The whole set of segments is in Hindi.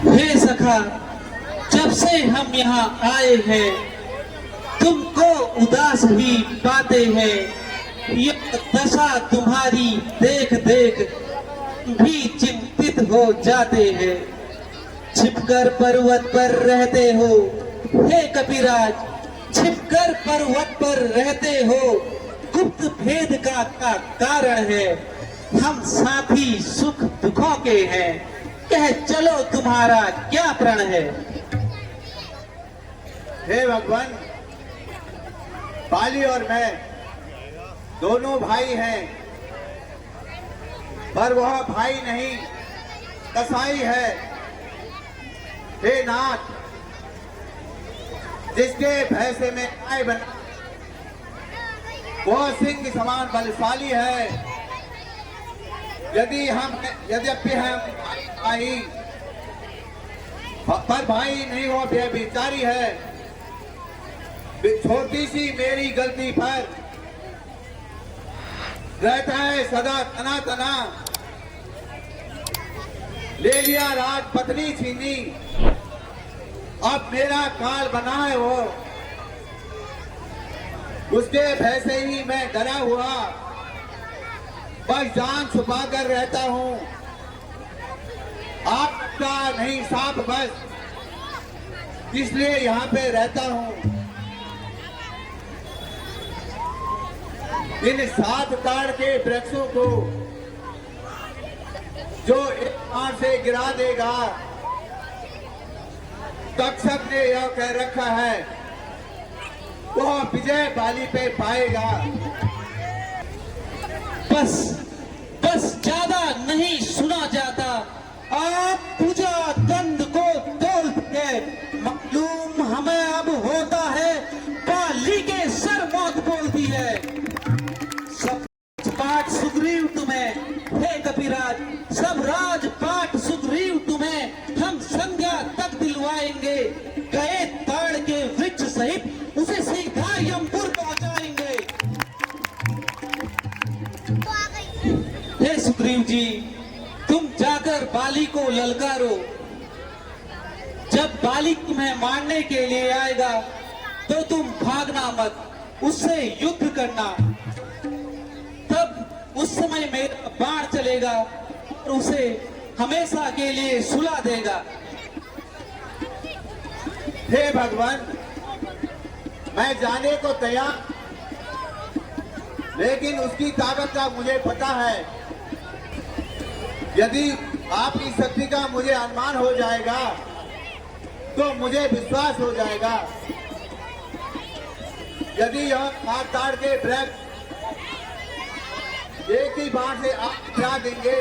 हे सखा, जब से हम यहाँ आए हैं तुमको उदास ही पाते हैं। ये दशा तुम्हारी देख देख भी चिंतित हो जाते हैं। छिपकर पर्वत पर रहते हो हे कपिराज, छिपकर पर्वत पर रहते हो, गुप्त भेद का कारण है। हम साथी सुख दुखों के हैं, कह चलो तुम्हारा क्या प्रण है। हे भगवान, बाली और मैं दोनों भाई हैं, पर वह भाई नहीं कसाई है। हे नाथ, जिसके भैंसे में आय बना वह सिंह समान बलशाली है। यद्यपि हम भाई पर भाई नहीं हो बेचारी है। छोटी सी मेरी गलती पर रहता है सदा तना तना। ले लिया राज पत्नी छीनी, अब मेरा काल बना है वो। उसके भैसे ही मैं डरा हुआ बस जान छुपा कर रहता हूं। आपका नहीं साफ बस, इसलिए यहाँ पे रहता हूं। इन 7 ताड़ के वृक्षों को जो एक बाण से गिरा देगा, तक्षक ने यह कह रखा है वह विजय बाली पे पाएगा। बस बस ज्यादा नहीं सुना जाता। आप पूजा दंड को तोड़ के मालूम हमें अब होता है, बाली के सर मौत बोलती है। सब पाठ सुग्रीव तुम्हें हे कपिराज, सब राज पाठ सुग्रीव तुम्हें हम संध्या तक दिलवाएंगे। गए ताड़ के वृक्ष सहित उसे सीधा यमपुर पहुंचाएंगे। हे सुग्रीव जी, तुम जाकर बाली को ललकारो। जब बाली तुम्हें मारने के लिए आएगा तो तुम भागना मत, उससे युद्ध करना। तब उस समय मेरा बाण चलेगा और उसे हमेशा के लिए सुला देगा। हे भगवान, मैं जाने को तैयार, लेकिन उसकी ताकत का मुझे पता है। यदि आपकी शक्ति का मुझे अनुमान हो जाएगा तो मुझे विश्वास हो जाएगा। यदि यह 7 ताड़ के वृक्ष एक ही बाण से आप गिरा देंगे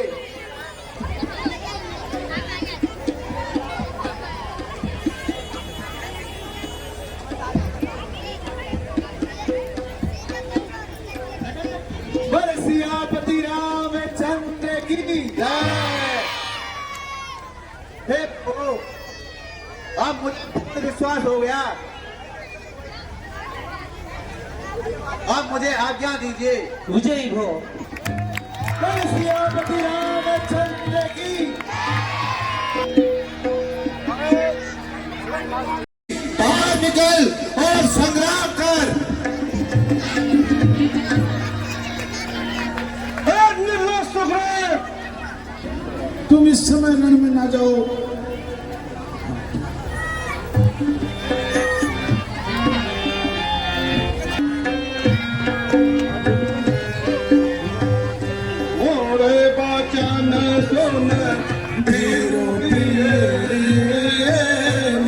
सियापति रामचंद्र की जय। हे प्रभु, अब मुझे विश्वास हो गया, अब मुझे आज्ञा दीजिए। विजयी हो। सियापति रामचंद्र की बाहर निकल और संग्राम कर। तुम इस समय रण में ना जाओ। मोरे बचन सुन मेरो प्रिय,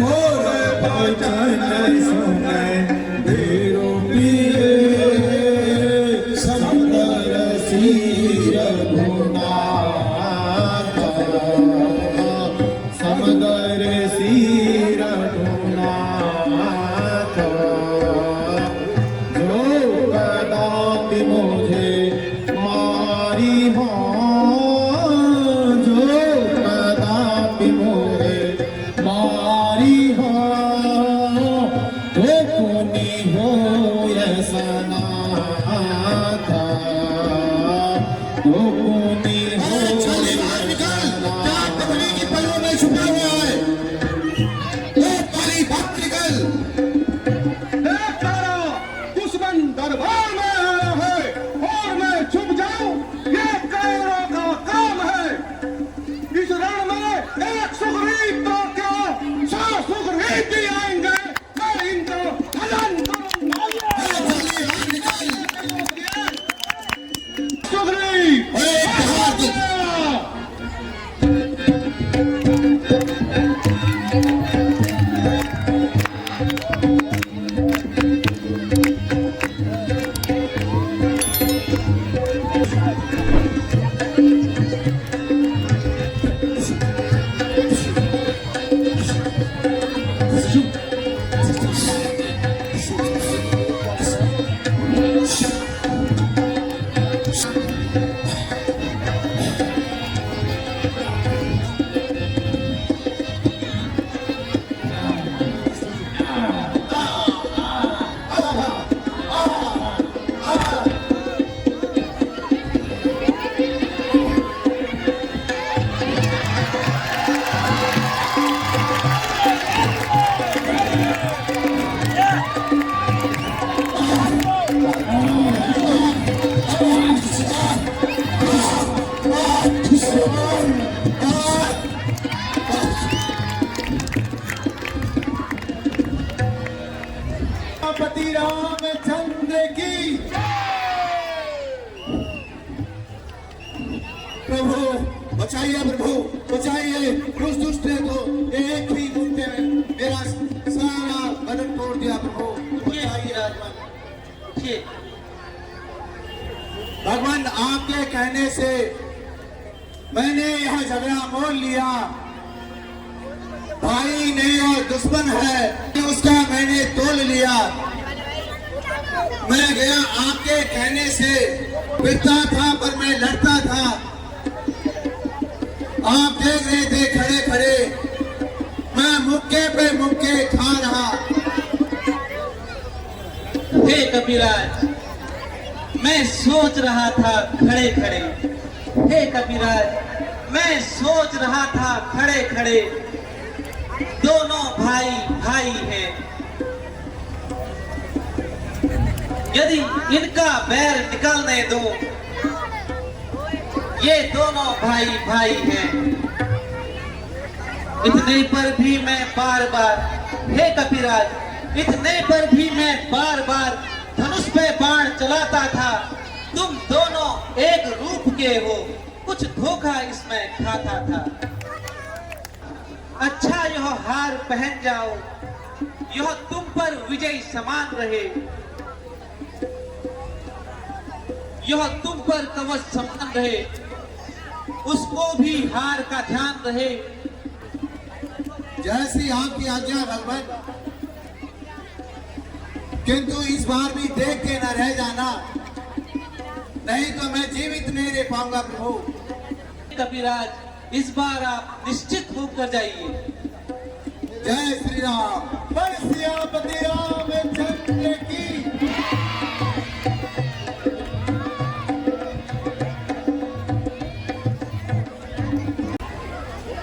मोरे बचन सुन मेरो प्रिय। समंदर सिर घुना, समंदर सिर घुना, जो कदापि मुझे मारी हो, जो कदापि मुझे मारी हो, वो पति रामचंद्र की प्रभु बचाइए, प्रभु बचाइए। उस दुष्ट ने तो एक ही मुट्ठे में मेरा सारा बदन तोड़ दिया। प्रभु बचाइए भगवान। ये भगवान आपके कहने से मैंने यह झगड़ा मोल लिया। भाई नहीं और दुश्मन है, उसका मैंने तोल लिया। मैं गया आपके कहने से, पिटता था पर मैं लड़ता था। आप देख रहे थे खड़े खड़े, मैं मुक्के पे मुक्के खा रहा। हे कपिराज, मैं सोच रहा था खड़े खड़े। हे कपिराज, मैं सोच रहा था खड़े खड़े, दोनों भाई भाई हैं। यदि इनका बैर निकालने दो, ये दोनों भाई भाई हैं। इतने पर भी मैं बार बार, हे कपिराज, इतने पर भी मैं बार बार धनुष पे बाण चलाता था। तुम दोनों एक रूप के हो, कुछ धोखा इसमें खाता था। अच्छा यह हार पहन जाओ, यह तुम पर विजय समान रहे, यह तुम पर कवच समान रहे, उसको भी हार का ध्यान रहे। जैसी आपकी आज्ञा भगवान, किंतु इस बार भी देख के न रह जाना, नहीं तो मैं जीवित नहीं रह पाऊंगा। प्रभु कपिराज, इस बार आप निश्चित होकर जाइए। जय श्री राम। पर सियापति रामचंद्र की।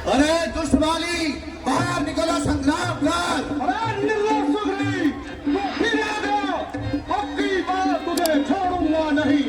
अरे दुष्ट वाली, बाहर निकलो, संग्राम कर। अरे निर्लज सुग्रीव, तू फिर आ गया। अब की बार तुझे छोड़ूंगा नहीं।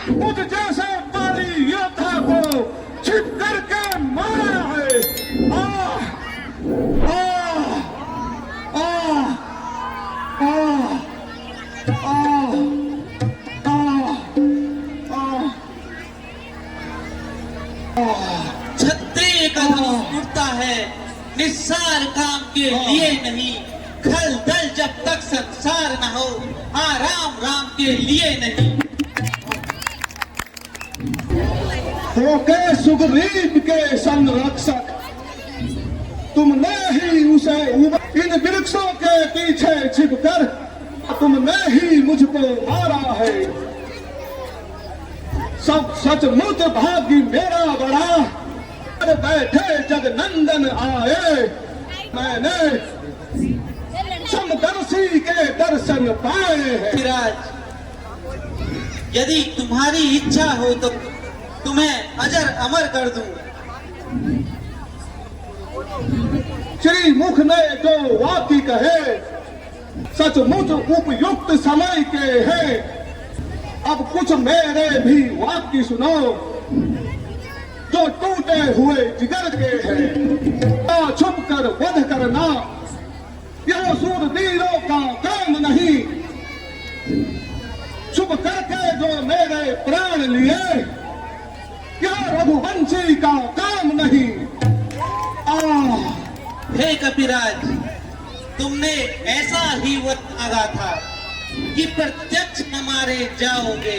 मुझ जैसे वाली योद्धा को छिप करके मारा है। आह, आह, आह, आह, आह, आह। क्षत्रिय का धनुष उठता है निस्सार काम के लिए नहीं, खल दल जब तक संसार न हो, आराम राम के लिए नहीं। होके सुग्रीव के संरक्षक तुमने ही उसे इन वृक्षों के पीछे छिपकर तुमने ही मुझको मारा है। सब सचमुच भाग्य मेरा बड़ा, बैठे जगनंदन आए, मैंने समदर्शी के दर्शन पाए हैं। विराज, यदि तुम्हारी इच्छा हो तो तुम्हें अजर अमर कर दूं। श्री मुख ने जो वाक्य कहे सचमुच उपयुक्त समय के हैं। अब कुछ मेरे भी वाक्य सुनो जो टूटे हुए जिगर के हैं। छुप कर वध करना यह सूरवीरों का काम नहीं, छुप करके जो मेरे प्राण लिए यह रघुवंशी का काम नहीं। हे कपिराज, तुमने ऐसा ही वक्त मांगा था कि प्रत्यक्ष न मारे जाओगे।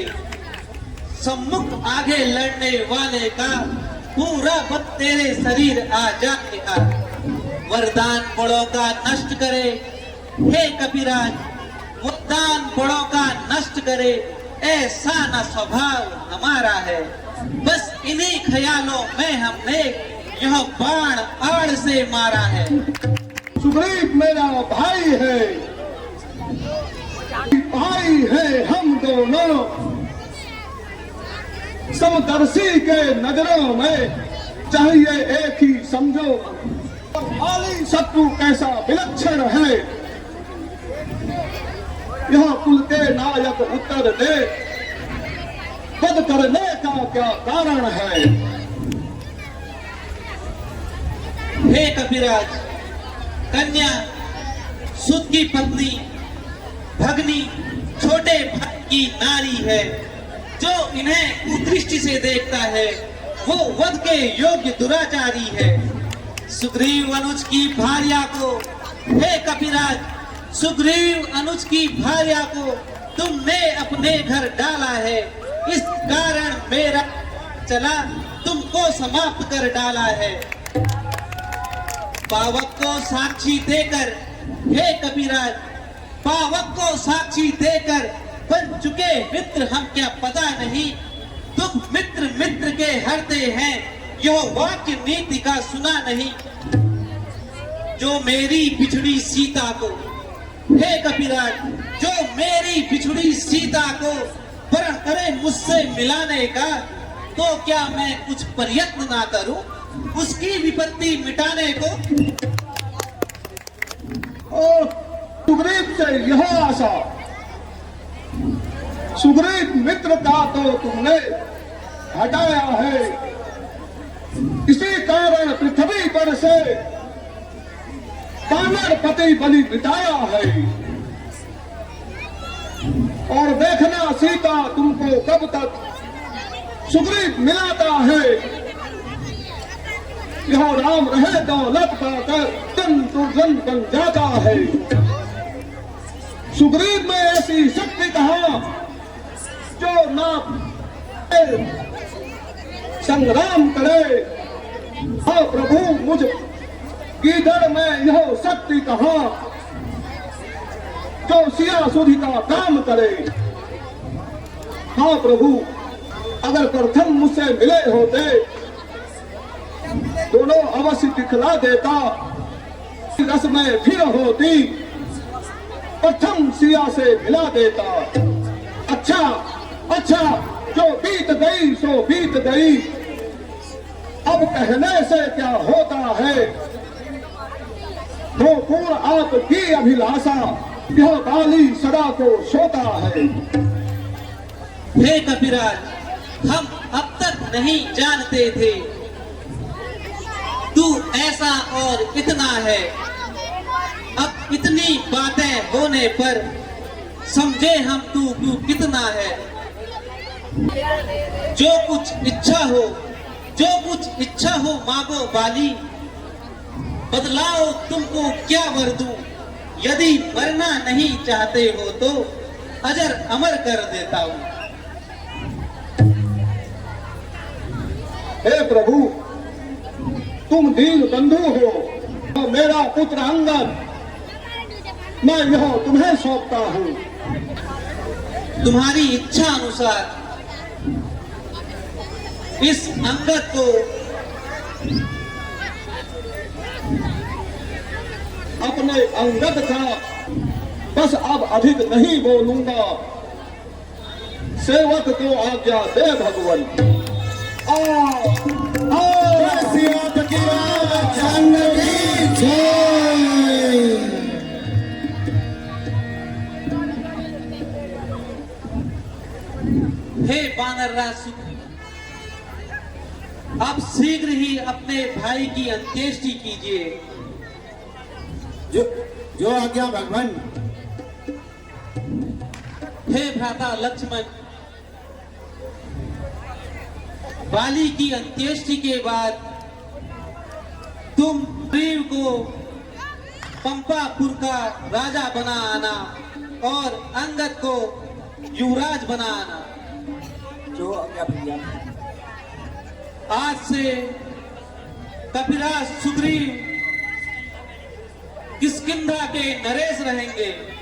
सम्मुख आगे लड़ने वाले का पूरा बल तेरे शरीर आ जाएगा। वरदान बड़ों का नष्ट करे हे कपिराज, वरदान बड़ों का नष्ट करे ऐसा न स्वभाव हमारा है। बस इन्हीं ख्यालों में हमने यह बाण आड़ से मारा है। सुग्रीव मेरा भाई है, भाई है हम दोनों। समदर्शी के नजरों में चाहिए एक ही समझो। आली शत्रु कैसा विलक्षण है यह कुल के नायक उत्तर दे। वध करने का क्या कारण है? हे कपिराज, कन्या, सुत की पत्नी, भगनी, छोटे भाई की नारी है। जो इन्हें कुदृष्टि से देखता है वो वध के योग्य दुराचारी है। सुग्रीव अनुज की भार्या को, हे कपिराज, सुग्रीव अनुज की भार्या को तुमने अपने घर डाला है। इस कारण मेरा चला तुमको समाप्त कर डाला है। पावक को साक्षी देकर, हे कपिराज, पावक को साक्षी देकर बन चुके मित्र हम क्या पता नहीं। दुख मित्र मित्र के हरते हैं, यह वाक्य नीति का सुना नहीं। जो मेरी बिछड़ी सीता को, हे कपिराज, जो मेरी बिछड़ी सीता को वरण करे मुझसे मिलाने का, तो क्या मैं कुछ प्रयत्न ना करूं उसकी विपत्ति मिटाने को? और सुग्रीव से यह आशा, सुग्रीव मित्र का तो तुमने हटाया है। इसी कारण पृथ्वी पर से कानर पति बलि बिताया है। और देखना सीता तुमको कब तक सुग्रीव मिलाता है। यह राम रहे दौलत पाकर तन दुर्जन बन जाता है। सुग्रीव में ऐसी शक्ति कहा जो ना संग्राम करे। हाँ प्रभु, मुझ गीदड़ में यह शक्ति कहा जो सिया सुधि का काम करे। हाँ प्रभु, अगर प्रथम मुझसे मिले होते दोनों अवश्य दिखला देता। रस में फिर होती प्रथम सिया से मिला देता। अच्छा अच्छा, जो बीत गई सो बीत गई, अब कहने से क्या होता है। तो पूर्ण आपकी अभिलाषा यह बाली सदा को सोता है। हे कपिराज, हम अब तक नहीं जानते थे तू ऐसा और इतना है। अब इतनी बातें होने पर समझे हम तू कितना है। जो कुछ इच्छा हो, जो कुछ इच्छा हो मांगो बाली, बदलाओ तुमको क्या वर दूं। यदि मरना नहीं चाहते हो तो अजर अमर कर देता हूं। हे प्रभु, तुम दीन बंधु हो। मेरा पुत्र अंगद, मैं यह तुम्हें सौंपता हूँ। तुम्हारी इच्छा अनुसार इस अंगद को अपने अंगद का बस अब अधिक नहीं बोलूंगा। सेवक को आज्ञा दे भगवान। सिया की अपने भाई की अंत्येष्टि कीजिए। जो आज्ञा भगवान। हे भ्राता लक्ष्मण, बाली की अंत्येष्टि के बाद तुम सुग्रीव को पंपापुर का राजा बना आना और अंगद को युवराज बना आना। जो आज्ञा भैया। आज से कपिराज सुग्रीव किष्किंधा के नरेश रहेंगे।